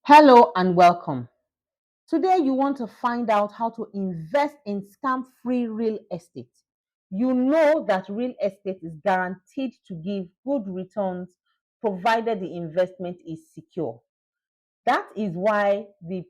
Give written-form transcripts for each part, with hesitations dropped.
Hello and welcome. Today, you want to find out how to invest in scam free real estate. You know that real estate is guaranteed to give good returns provided the investment is secure. That is why the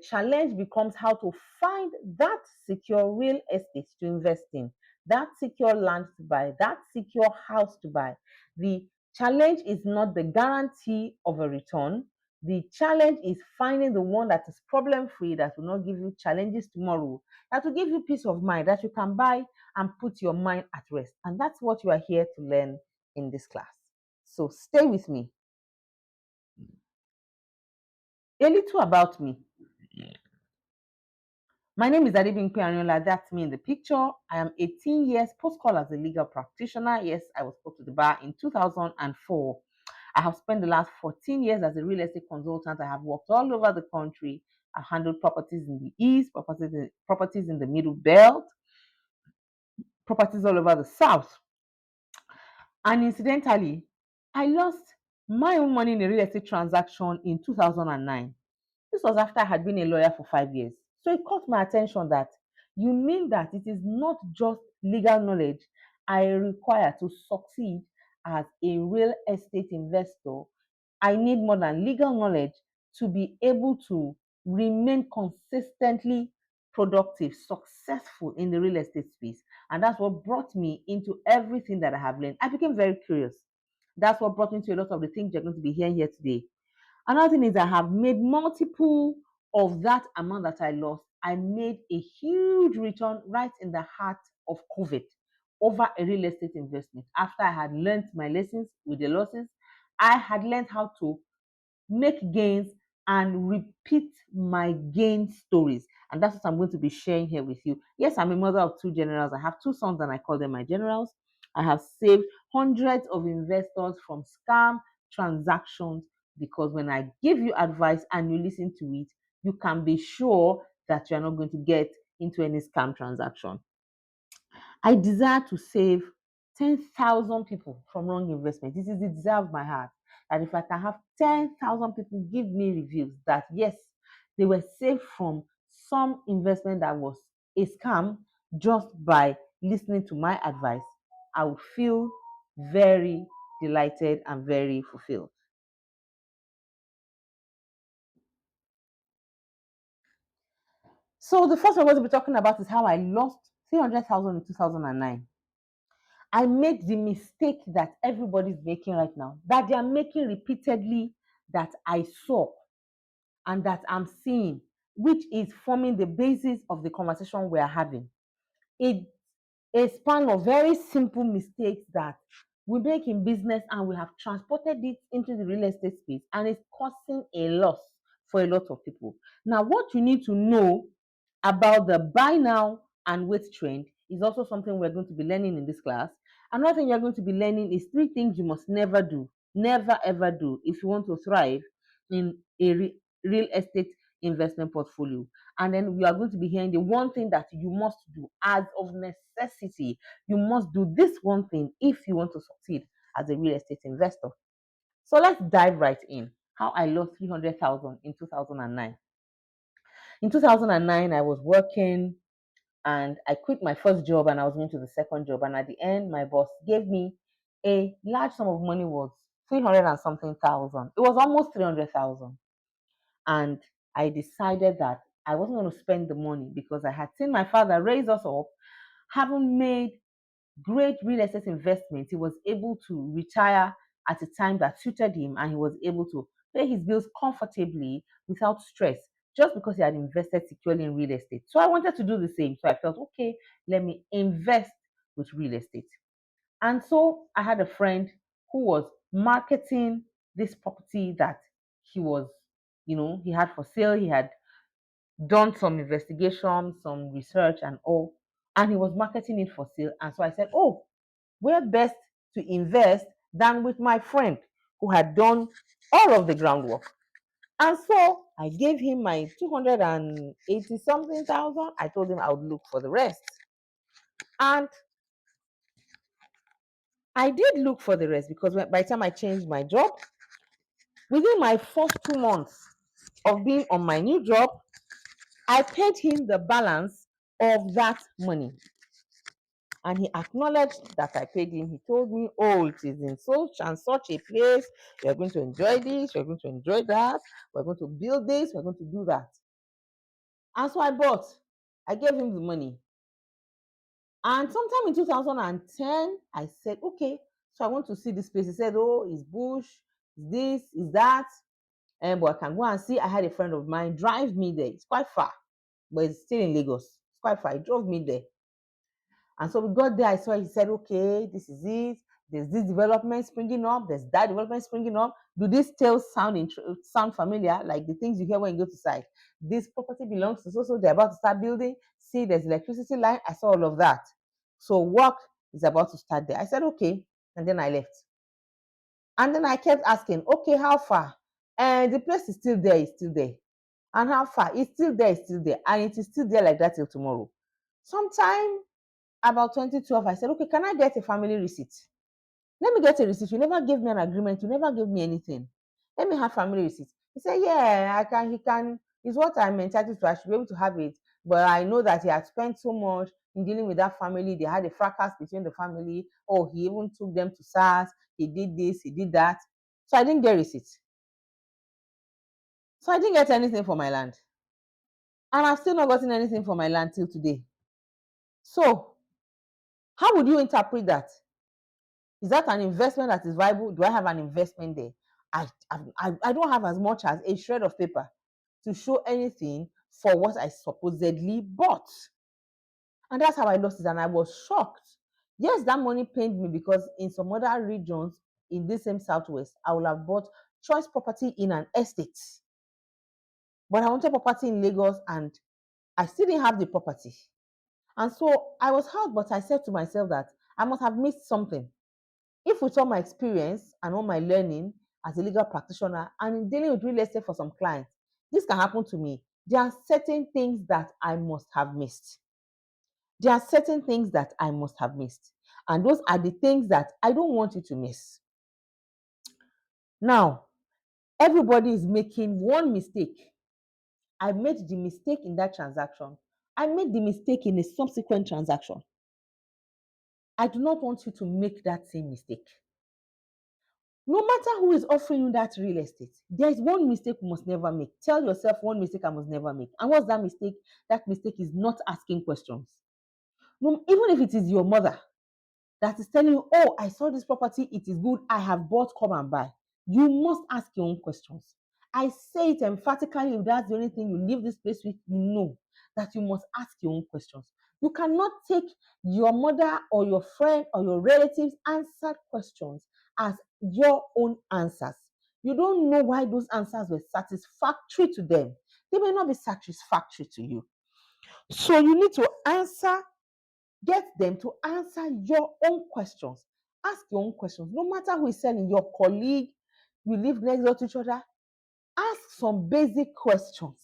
challenge becomes how to find that secure real estate to invest in, that secure land to buy, that secure house to buy. The challenge is not the guarantee of a return. The challenge is finding the one that is problem free, that will not give you challenges tomorrow, that will give you peace of mind, that you can buy and put your mind at rest. And that's what you are here to learn in this class. So stay with me. A little about me. My name is Bimpe Youtube. That's me in the picture. I am 18 years post-call as a legal practitioner. Yes, I was put to the bar in 2004. I have spent the last 14 years as a real estate consultant. I have worked all over the country. I've handled properties in the East, properties in the Middle Belt, properties all over the South. And incidentally, I lost my own money in a real estate transaction in 2009. This was after I had been a lawyer for 5 years. So it caught my attention that you mean that it is not just legal knowledge I require to succeed as a real estate investor. I need more than legal knowledge to be able to remain consistently productive, successful in the real estate space. And that's what brought me into everything that I have learned. I became very curious. That's what brought me to a lot of the things you're going to be hearing here today. Another thing is I have made multiple of that amount that I lost. I made a huge return right in the heart of COVID over a real estate investment. After I had learned my lessons with the losses, I had learned how to make gains and repeat my gain stories. And that's what I'm going to be sharing here with you. Yes, I'm a mother of two generals. I have two sons and I call them my generals. I have saved hundreds of investors from scam transactions because when I give you advice and you listen to it, you can be sure that you're not going to get into any scam transaction. I desire to save 10,000 people from wrong investment. This is the desire of my heart. That if I can have 10,000 people give me reviews that yes, they were saved from some investment that was a scam just by listening to my advice, I would feel very delighted and very fulfilled. So the first one we're going to be talking about is how I lost 300,000 in 2009. I made the mistake that everybody's making right now, that they are making repeatedly, that I saw and that I'm seeing, which is forming the basis of the conversation we are having. It's a span of very simple mistakes that we make in business and we have transported it into the real estate space and it's causing a loss for a lot of people. Now, what you need to know about the buy now and wait trend is also something we're going to be learning in this class. Another thing you're going to be learning is three things you must never do, never ever do if you want to thrive in a real estate investment portfolio. And then we are going to be hearing the one thing that you must do as of necessity. You must do this one thing if you want to succeed as a real estate investor. So let's dive right in. How I lost 300,000 in 2009. In 2009, I was working and I quit my first job and I was going to the second job. And at the end, my boss gave me a large sum of money, was 300 and something thousand. It was almost 300,000. And I decided that I wasn't going to spend the money because I had seen my father raise us up, having made great real estate investments. He was able to retire at a time that suited him and he was able to pay his bills comfortably without stress just because he had invested securely in real estate. So I wanted to do the same. So I felt, okay, let me invest with real estate. And so I had a friend who was marketing this property that he was, he had for sale. He had done some investigation, some research and all, and he was marketing it for sale. And so I said, oh, where best to invest than with my friend who had done all of the groundwork. And so I gave him my 280 something thousand. I told him I would look for the rest. And I did look for the rest because by the time I changed my job, within my first 2 months, of being on my new job, I paid him the balance of that money. And he acknowledged that I paid him. He told me, oh, it is in such and such a place. You're going to enjoy this, you're going to enjoy that, we're going to build this, we're going to do that. And so I bought. I gave him the money. And sometime in 2010, I said, okay, so I want to see this place. He said, oh, it's bush, it's this, it's that. And but I can go and see. I had a friend of mine drive me there. It's quite far, but it's still in Lagos. It's quite far. He drove me there. And so we got there. I saw it. He said, okay, this is it. There's this development springing up. There's that development springing up. Do these tales sound familiar? Like the things you hear when you go to site. This property belongs to so they're about to start building. See, there's electricity line. I saw all of that. So work is about to start there. I said, okay. And then I left. And then I kept asking, okay, how far? And the place is still there, it's still there. And how far? It's still there, it's still there. And it is still there like that till tomorrow. Sometime about 2012, I said, okay, can I get a family receipt? Let me get a receipt. You never gave me an agreement. You never gave me anything. Let me have family receipt. He said, yeah, I can. He can. It's what I'm entitled to. I should be able to have it. But I know that he had spent so much in dealing with that family. They had a fracas between the family. Oh, he even took them to SARS. He did this. He did that. So I didn't get receipt. So I didn't get anything for my land. And I've still not gotten anything for my land till today. So how would you interpret that? Is that an investment that is viable? Do I have an investment there? I don't have as much as a shred of paper to show anything for what I supposedly bought. And that's how I lost it. And I was shocked. Yes, that money pained me because in some other regions in this same Southwest, I would have bought choice property in an estate. But I wanted property in Lagos and I still didn't have the property. And so I was hurt, but I said to myself that I must have missed something. If with all my experience and all my learning as a legal practitioner and in dealing with real estate for some clients, this can happen to me. There are certain things that I must have missed. There are certain things that I must have missed. And those are the things that I don't want you to miss. Now, everybody is making one mistake. I made the mistake in that transaction. I made the mistake in a subsequent transaction. I do not want you to make that same mistake. No matter who is offering you that real estate, there is one mistake you must never make. Tell yourself one mistake I must never make. And what's that mistake? That mistake is not asking questions. No, even if it is your mother that is telling you, oh, I saw this property, it is good, I have bought, come and buy. You must ask your own questions. I say it emphatically, if that's the only thing you leave this place with, you know that you must ask your own questions. You cannot take your mother or your friend or your relatives' answered questions as your own answers. You don't know why those answers were satisfactory to them. They may not be satisfactory to you. So you need to get them to answer your own questions. Ask your own questions. No matter who is selling, your colleague, you live next door to each other, ask some basic questions.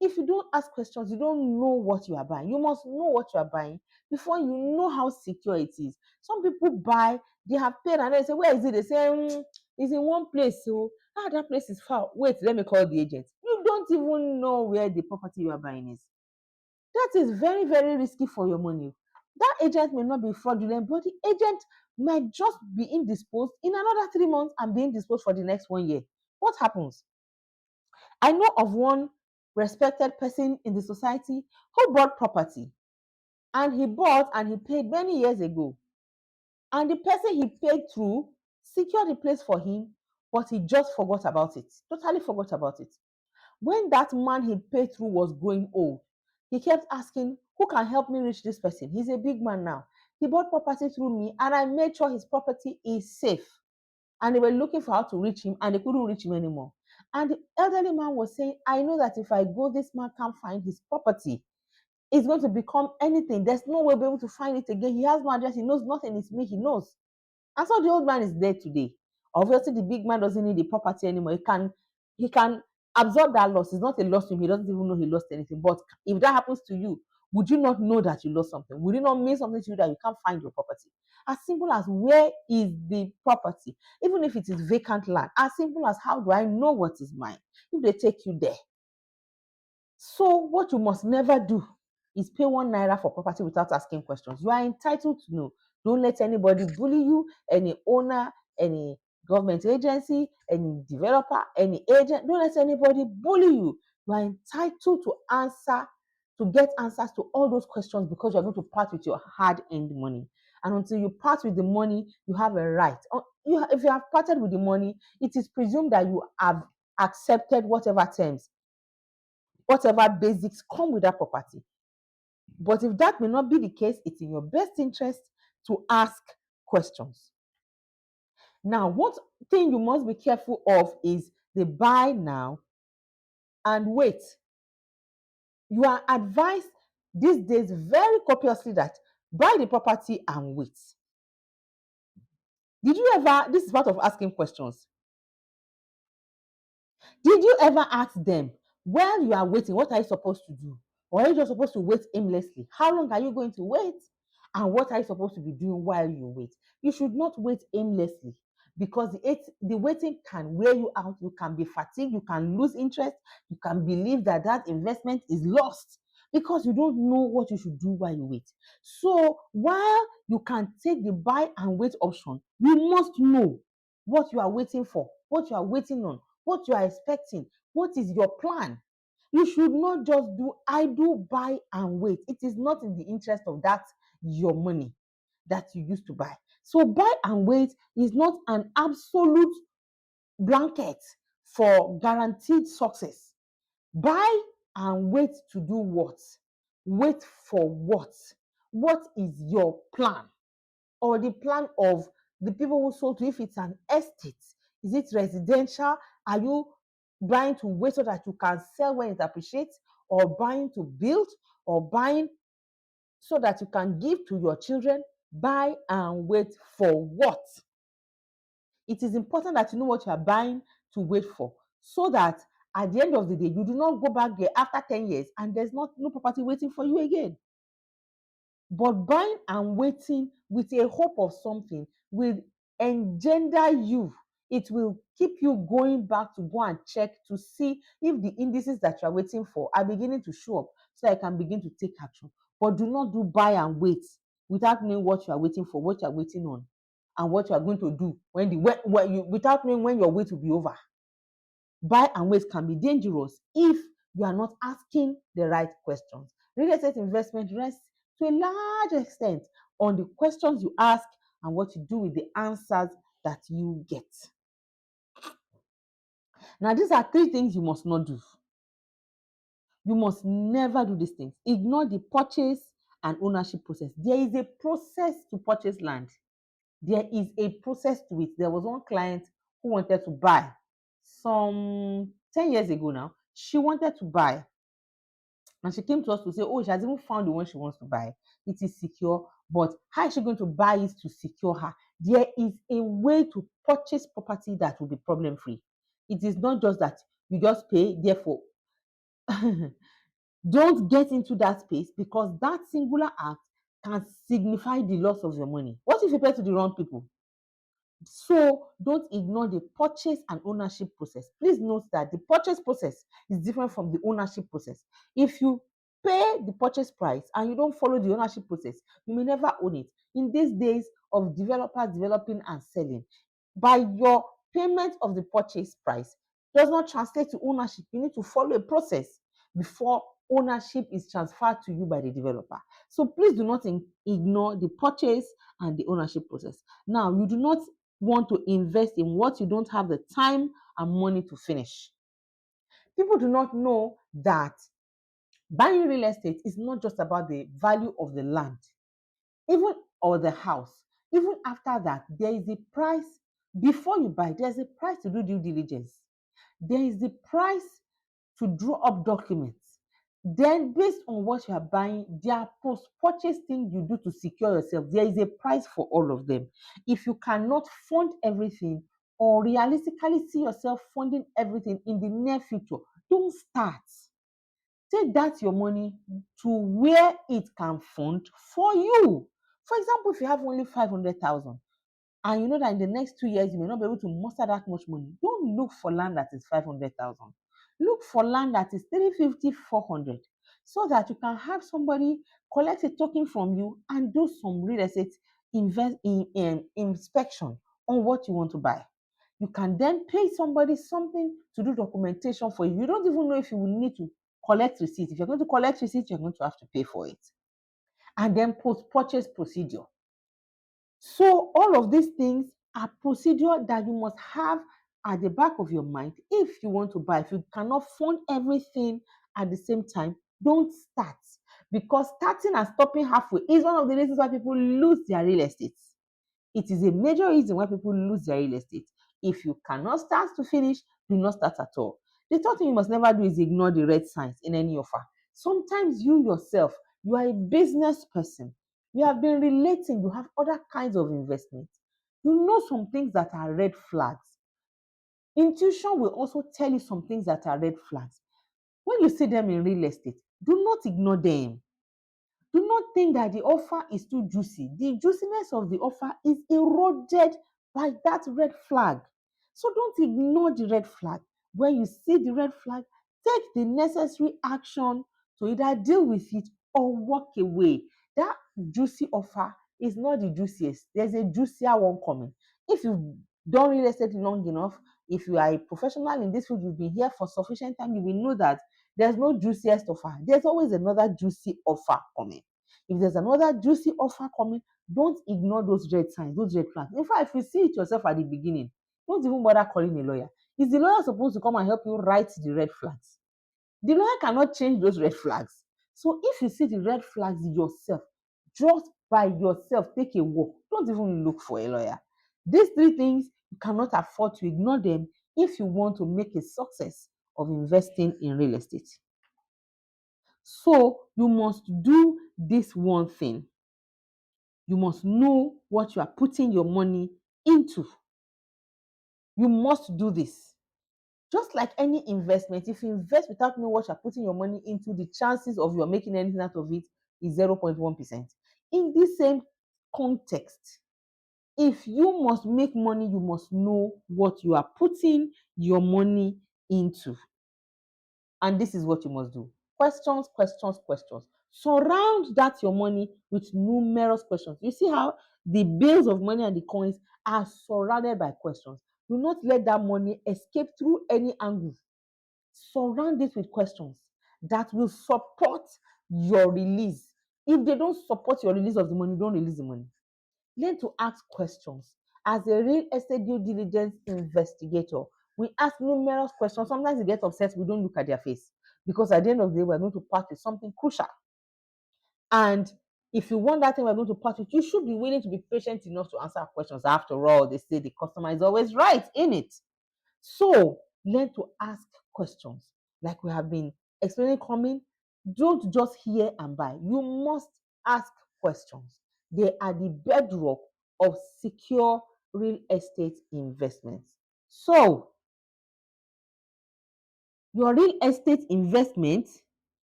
If you don't ask questions, you don't know what you are buying. You must know what you are buying before you know how secure it is. Some people buy, they have paid, and they say, where is it? They say, it's in one place. So, that place is far. Wait, let me call the agent. You don't even know where the property you are buying is. That is very, very risky for your money. That agent may not be fraudulent, but the agent might just be indisposed in another 3 months and be indisposed for the next 1 year. What happens? I know of one respected person in the society who bought property, and he bought and he paid many years ago. And the person he paid through secured the place for him, but he just forgot about it, totally forgot about it. When that man he paid through was growing old, he kept asking, who can help me reach this person? He's a big man now. He bought property through me, and I made sure his property is safe. And they were looking for how to reach him, and they couldn't reach him anymore. And the elderly man was saying, I know that if I go, this man can't find his property. It's going to become anything. There's no way we'll be able to find it again. He has no address. He knows nothing. It's me. He knows. And so the old man is dead today. Obviously, the big man doesn't need the property anymore. He can absorb that loss. It's not a loss to him. He doesn't even know he lost anything. But if that happens to you, would you not know that you lost something? Would it not mean something to you that you can't find your property? As simple as where is the property? Even if it is vacant land, as simple as how do I know what is mine? If they take you there, So what you must never do is pay 1 naira for property without asking questions. You are entitled to know. Don't let anybody bully you, any owner, any government agency, any developer, any agent. Don't let anybody bully you. You are entitled to get answers to all those questions because you're going to part with your hard-earned money. And until you part with the money, you have a right. If you have parted with the money, it is presumed that you have accepted whatever terms, whatever basics come with that property. But if that may not be the case, it's in your best interest to ask questions. Now, one thing you must be careful of is the buy now and wait. You are advised these days very copiously that buy the property and wait. Did you ever, this is part of asking questions. Did you ever ask them, while you are waiting, what are you supposed to do? Or are you just supposed to wait aimlessly? How long are you going to wait? And what are you supposed to be doing while you wait? You should not wait aimlessly because the waiting can wear you out. You can be fatigued. You can lose interest. You can believe that that investment is lost because you don't know what you should do while you wait. So while you can take the buy and wait option, you must know what you are waiting for, what you are waiting on, what you are expecting, what is your plan. You should not just do idle buy and wait. It is not in the interest of that your money that you used to buy. So buy and wait is not an absolute blanket for guaranteed success. Buy and wait to do what? Wait for what? What is your plan? Or the plan of the people who sold to, if it's an estate, is it residential? Are you buying to wait so that you can sell when it appreciates, or buying to build, or buying so that you can give to your children? Buy and wait for what? It is important that you know what you are buying to wait for, so that at the end of the day, you do not go back there after 10 years and there's no property waiting for you again. But buying and waiting with a hope of something will engender you. It will keep you going back to go and check to see if the indices that you are waiting for are beginning to show up so I can begin to take action. But do not do buy and wait without knowing what you are waiting for, what you are waiting on, and what you are going to do without knowing when your wait will be over. Buy and wait can be dangerous if you are not asking the right questions. Real estate investment rests to a large extent on the questions you ask and what you do with the answers that you get. Now, these are 3 things you must not do. You must never do these things. Ignore the purchase and ownership process. There is a process to purchase land. There is a process to it. There was one client who wanted to buy some 10 years ago now. She wanted to buy. And she came to us to say, oh, she has even found the one she wants to buy. It is secure, but how is she going to buy it to secure her? There is a way to purchase property that will be problem-free. It is not just that you just pay, therefore. Don't get into that space because that singular act can signify the loss of your money. What if you pay to the wrong people? So don't ignore the purchase and ownership process. Please note that the purchase process is different from the ownership process. If you pay the purchase price and you don't follow the ownership process, you may never own it. In these days of developers developing and selling, by your payment of the purchase price does not translate to ownership. You need to follow a process before ownership is transferred to you by the developer. So please do not ignore the purchase and the ownership process. Now, you do not want to invest in what you don't have the time and money to finish. People do not know that buying real estate is not just about the value of the land, even or the house. Even after that, there is a price. Before you buy, there's a price to do due diligence. There is the price to draw up documents. Then, based on what you are buying, there are post-purchase things you do to secure yourself. There is a price for all of them. If you cannot fund everything or realistically see yourself funding everything in the near future, don't start. Take that your money to where it can fund for you. For example, if you have only 500,000 and you know that in the next 2 years you may not be able to muster that much money, don't look for land that is 500,000. Look for land that is 350, 400, so that you can have somebody collect a token from you and do some real estate inspection on what you want to buy. You can then pay somebody something to do documentation for you. You don't even know if you will need to collect receipt. If you're going to collect receipt, you're going to have to pay for it. And then post-purchase procedure. So all of these things are procedure that you must have at the back of your mind if you want to buy. If you cannot fund everything at the same time, don't start. Because starting and stopping halfway is one of the reasons why people lose their real estate. It is a major reason why people lose their real estate. If you cannot start to finish, do not start at all. The third thing you must never do is ignore the red signs in any offer. Sometimes you yourself, you are a business person. You have been relating, you have other kinds of investments. You know some things that are red flags. Intuition will also tell you some things that are red flags. When you see them in real estate, do not ignore them. Do not think that the offer is too juicy. The juiciness of the offer is eroded by that red flag. So don't ignore the red flag. When you see the red flag, take the necessary action to either deal with it or walk away. That juicy offer is not the juiciest. There's a juicier one coming. If you've done real estate long enough, if you are a professional in this field, you've been here for sufficient time, you will know that there's no juiciest offer. There's always another juicy offer coming. If there's another juicy offer coming, don't ignore those red signs, those red flags. In fact, if you see it yourself at the beginning, don't even bother calling a lawyer. Is the lawyer supposed to come and help you write the red flags? The lawyer cannot change those red flags. So if you see the red flags yourself, just by yourself, take a walk. Don't even look for a lawyer. These three things, you cannot afford to ignore them if you want to make a success of investing in real estate. So you must do this one thing. You must know what you are putting your money into. You must do this. Just like any investment, if you invest without knowing what you're putting your money into, the chances of you making anything out of it is 0.1%. In this same context, if you must make money, you must know what you are putting your money into. And this is what you must do. Questions, questions, questions. Surround that your money with numerous questions. You see how the bills of money and the coins are surrounded by questions. Do not let that money escape through any angle. Surround it with questions that will support your release. If they don't support your release of the money, don't release the money. Learn to ask questions. As a real estate due diligence investigator, we ask numerous questions. Sometimes we get upset, we don't look at their face because at the end of the day, we're going to part with something crucial. And if you want that thing we're going to part with, you should be willing to be patient enough to answer questions. After all, they say the customer is always right in it. So learn to ask questions. Like we have been explaining coming, don't just hear and buy. You must ask questions. They are the bedrock of secure real estate investments. So your real estate investment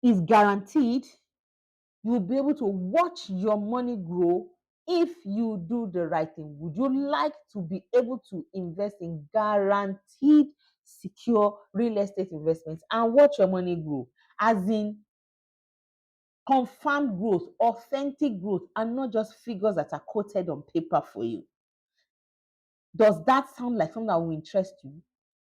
is guaranteed. You'll be able to watch your money grow if you do the right thing. Would you like to be able to invest in guaranteed, secure real estate investments and watch your money grow? As in confirmed growth, authentic growth, and not just figures that are quoted on paper for you. Does that sound like something that will interest you?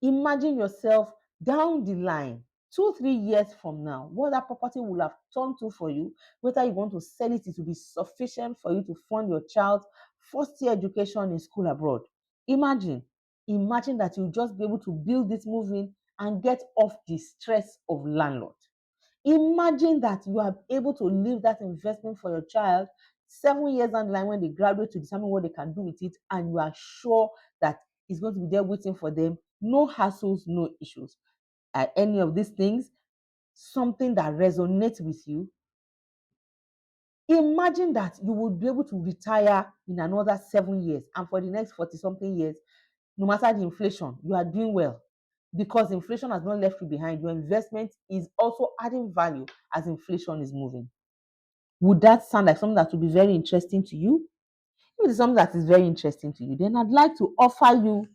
Imagine yourself down the line, 2-3 years from now, what that property will have turned to for you, whether you want to sell it, it will be sufficient for you to fund your child's first year education in school abroad. Imagine that you'll just be able to build this moving and get off the stress of landlord. Imagine that you are able to leave that investment for your child 7 years down the line when they graduate to determine what they can do with it, and you are sure that it's going to be there waiting for them. No hassles, no issues. Are any of these things something that resonates with you? Imagine that you would be able to retire in another 7 years, and for the next 40 something years, no matter the inflation, you are doing well. Because inflation has not left you behind, your investment is also adding value as inflation is moving. Would that sound like something that would be very interesting to you? If it's something that is very interesting to you, then I'd like to offer you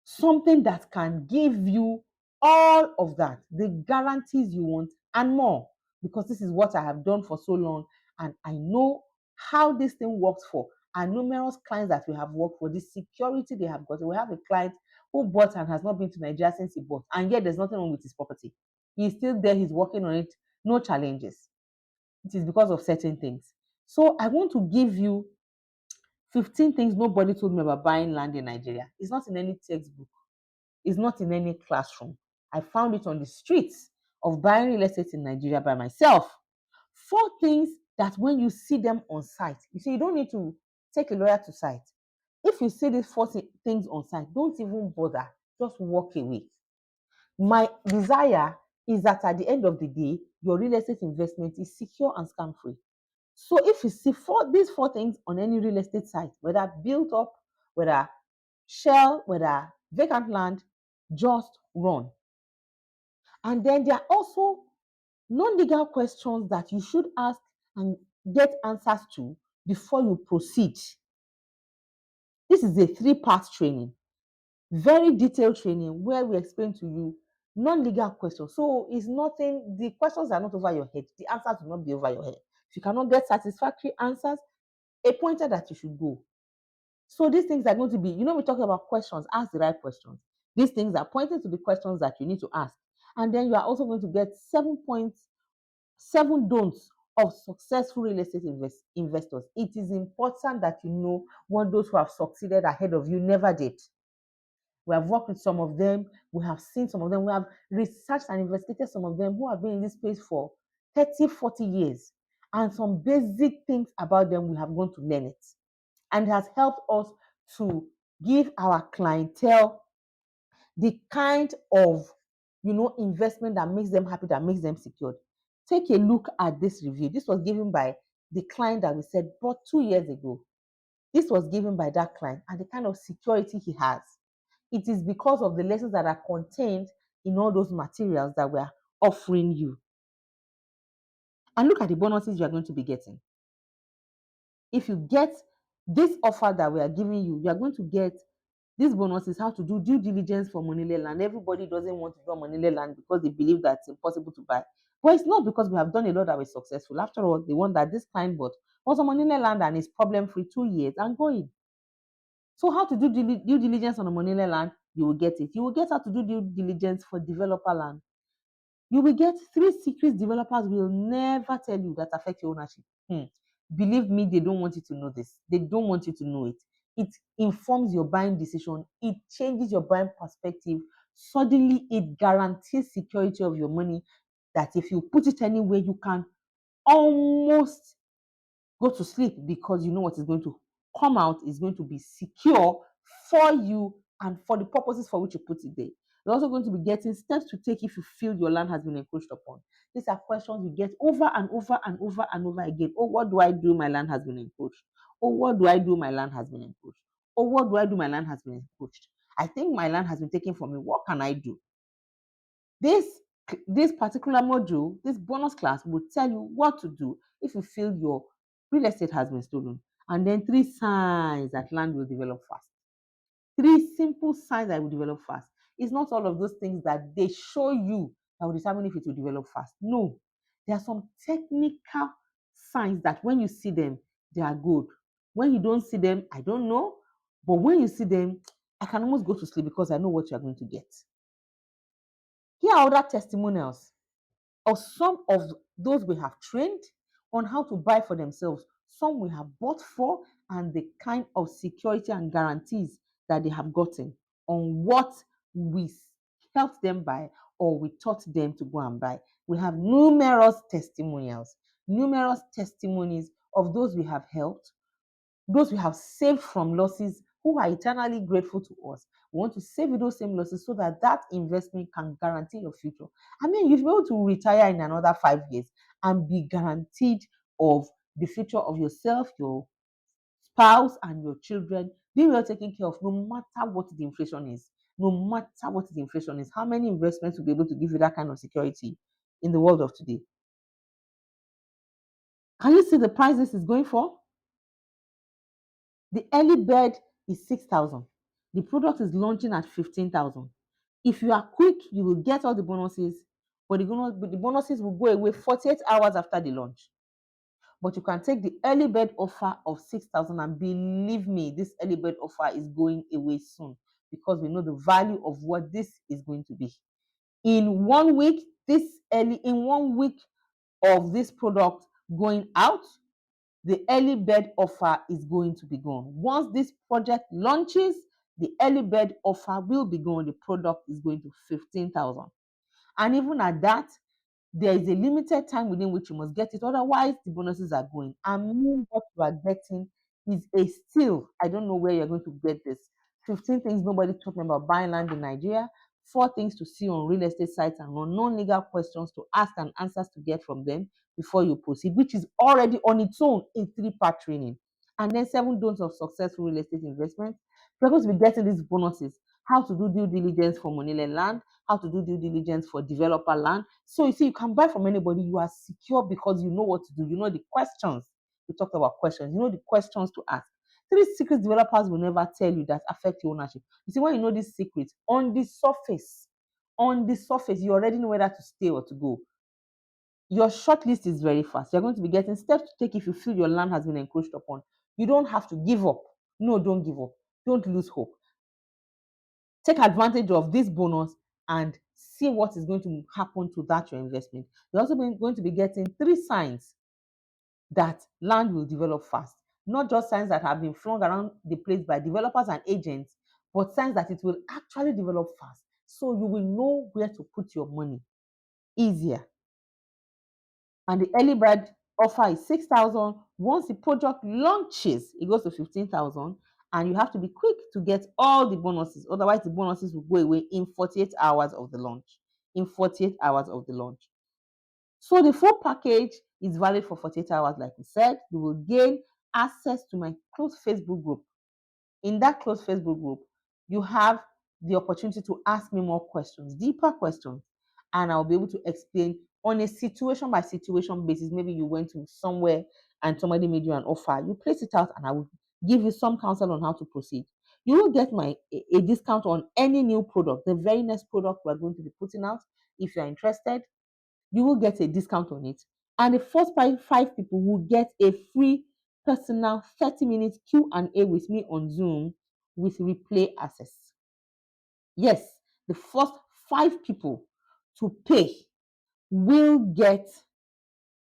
something that can give you all of that, the guarantees you want, and more, because this is what I have done for so long, and I know how this thing works for our numerous clients that we have worked for, the security they have got. We have a client who bought and has not been to Nigeria since he bought, and yet there's nothing wrong with his property. He's still there, he's working on it, no challenges. It is because of certain things. So I want to give you 15 things nobody told me about buying land in Nigeria. It's not in any textbook. It's not in any classroom. I found it on the streets of buying real estate in Nigeria by myself. 4 things that when you see them on site, you see, you don't need to take a lawyer to site. If you see these things on site, don't even bother. Just walk away. My desire is that at the end of the day, your real estate investment is secure and scam free. So if you see these 4 things on any real estate site, whether built up, whether shell, whether vacant land, just run. And then there are also non-legal questions that you should ask and get answers to before you proceed. This is a 3-part training, very detailed training where we explain to you non-legal questions. So it's nothing, the questions are not over your head. The answers will not be over your head. If you cannot get satisfactory answers, a pointer that you should go. So these things are going to be, we talk about questions, ask the right questions. These things are pointing to the questions that you need to ask. And then you are also going to get 7 points, 7 don'ts of successful real estate investors. It is important that you know what those who have succeeded ahead of you never did. We have worked with some of them. We have seen some of them. We have researched and investigated some of them who have been in this space for 30, 40 years. And some basic things about them, we have gone to learn it. And it has helped us to give our clientele the kind of investment that makes them happy, that makes them secured. Take a look at this review. This was given by the client that we said bought 2 years ago. This was given by that client and the kind of security he has. It is because of the lessons that are contained in all those materials that we are offering you. And look at the bonuses you are going to be getting. If you get this offer that we are giving you, you are going to get this bonus is how to do due diligence for Monile land. Everybody doesn't want to do Monile land because they believe that it's impossible to buy. But it's not, because we have done a lot that was successful. After all, the one that this client bought was a Monile land and is problem-free 2 years and going. So how to do due diligence on a Monile land, you will get it. You will get how to do due diligence for developer land. You will get 3 secrets developers will never tell you that affect your ownership. Believe me, they don't want you to know this. They don't want you to know it. It informs your buying decision. It changes your buying perspective. Suddenly, it guarantees security of your money, that if you put it anywhere, you can almost go to sleep because you know what is going to come out is going to be secure for you and for the purposes for which you put it there. You're also going to be getting steps to take if you feel your land has been encroached upon. These are questions you get over and over and over and over again. Oh, what do I do? My land has been encroached. Oh, what do I do? My land has been encroached. Oh, what do I do? My land has been encroached. I think my land has been taken from me. What can I do? This particular module, this bonus class, will tell you what to do if you feel your real estate has been stolen. And then 3 signs that land will develop fast. 3 simple signs that will develop fast. It's not all of those things that they show you that will determine if it will develop fast. No, there are some technical signs that when you see them, they are good. When you don't see them, I don't know. But when you see them, I can almost go to sleep because I know what you are going to get. Here are other testimonials of some of those we have trained on how to buy for themselves, some we have bought for, and the kind of security and guarantees that they have gotten on what we helped them buy or we taught them to go and buy. We have numerous testimonials of those we have helped, those we have saved from losses, who are eternally grateful to us. We want to save you those same losses so that that investment can guarantee your future. I mean, you'll be able to retire in another 5 years and be guaranteed of the future of yourself, your spouse, and your children being well taken care of, no matter what the inflation is. No matter what the inflation is, how many investments will be able to give you that kind of security in the world of today? Can you see the price this is going for? The early bird is 6,000. The product is launching at 15,000. If you are quick, you will get all the bonuses, but the bonuses will go away 48 hours after the launch. But you can take the early bird offer of 6,000, and believe me, this early bird offer is going away soon because we know the value of what this is going to be. In 1 week, in 1 week of this product going out, the early bird offer is going to be gone. Once this project launches, the early bird offer will be gone. The product is going to 15,000. And even at that, there is a limited time within which you must get it. Otherwise, the bonuses are going. And what you are getting is a steal. I don't know where you're going to get this. 15 things nobody talking about buying land in Nigeria. 4 things to see on real estate sites and on non-legal questions to ask and answers to get from them before you proceed, which is already on its own a 3-part training. And then 7 don'ts of successful real estate investment. You're going to be getting these bonuses. How to do due diligence for money-led land, how to do due diligence for developer land. So you see, you can buy from anybody. You are secure because you know what to do. You know the questions. We talked about questions. You know the questions to ask. 3 secrets developers will never tell you that affect your ownership. You see, when you know these secrets, on the surface, you already know whether to stay or to go. Your short list is very fast. You're going to be getting steps to take if you feel your land has been encroached upon. You don't have to give up. No, don't give up. Don't lose hope. Take advantage of this bonus and see what is going to happen to that your investment. You're also going to be getting 3 signs that land will develop fast. Not just signs that have been flung around the place by developers and agents, but signs that it will actually develop fast. So you will know where to put your money easier. And the early bird offer is 6,000. Once the project launches, it goes to 15,000, and you have to be quick to get all the bonuses. Otherwise, the bonuses will go away in 48 hours of the launch. In 48 hours of the launch. So the full package is valid for 48 hours, like we said. You will gain access to my closed Facebook group. In that closed Facebook group, you have the opportunity to ask me more questions, deeper questions, and I'll be able to explain on a situation by situation basis. Maybe you went to somewhere and somebody made you an offer. You place it out, and I will give you some counsel on how to proceed. You will get a discount on any new product, the very next product we're going to be putting out. If you're interested, you will get a discount on it. And the first 5 people will get a free personal 30-minute Q&A with me on Zoom with replay access. Yes, the first 5 people to pay will get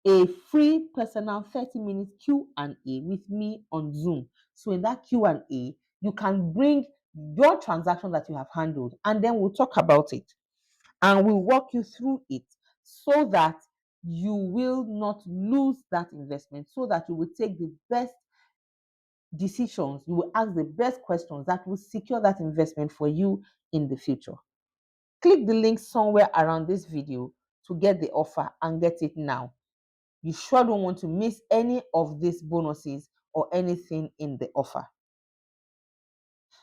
a free personal 30-minute Q&A with me on Zoom. So in that Q&A, you can bring your transaction that you have handled, and then we'll talk about it. And we'll walk you through it so that you will not lose that investment, so that you will take the best decisions, you will ask the best questions that will secure that investment for you in the future. Click the link somewhere around this video to get the offer and get it now. You sure don't want to miss any of these bonuses or anything in the offer.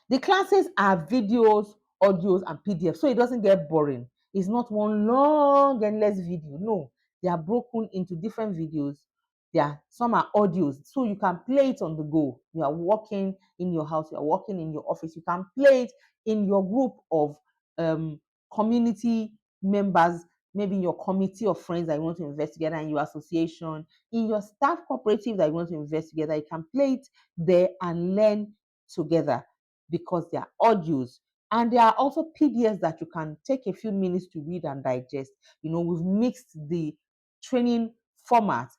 The classes are videos, audios, and PDFs, so it doesn't get boring. It's not one long, endless video. No, they are broken into different videos. Some are audios, so you can play it on the go. You are working in your house, you are working in your office. You can play it in your group of community members, maybe in your committee of friends that you want to invest together, in your association, in your staff cooperative that you want to invest together. You can play it there and learn together, because they are audios, and there are also PDFs that you can take a few minutes to read and digest. We've mixed the training format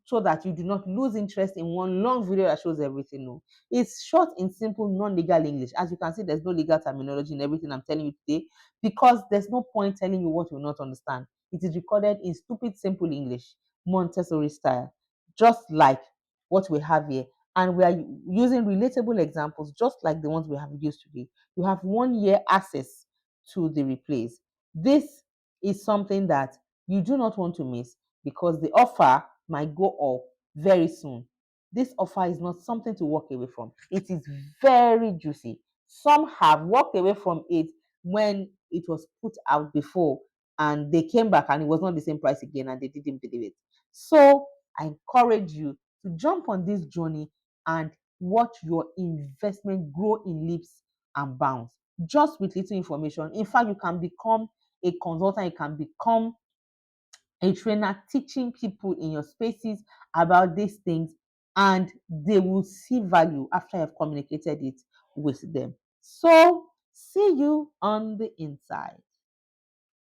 so that you do not lose interest in one long video that shows everything. No, it's short in simple, non-legal English. As you can see, there's no legal terminology in everything I'm telling you today, because there's no point telling you what you will not understand. It is recorded in stupid, simple English, Montessori style, just like what we have here. And we are using relatable examples just like the ones we have used today. You have 1 year access to the replays. This is something that you do not want to miss, because the offer might go up very soon. This offer is not something to walk away from. It is very juicy. Some have walked away from it when it was put out before, and they came back and it was not the same price again, and they didn't believe it. So I encourage you to jump on this journey and watch your investment grow in leaps and bounds. just with little information. In fact, you can become a consultant, you can become a trainer teaching people in your spaces about these things, and they will see value after I've communicated it with them. So, see you on the inside.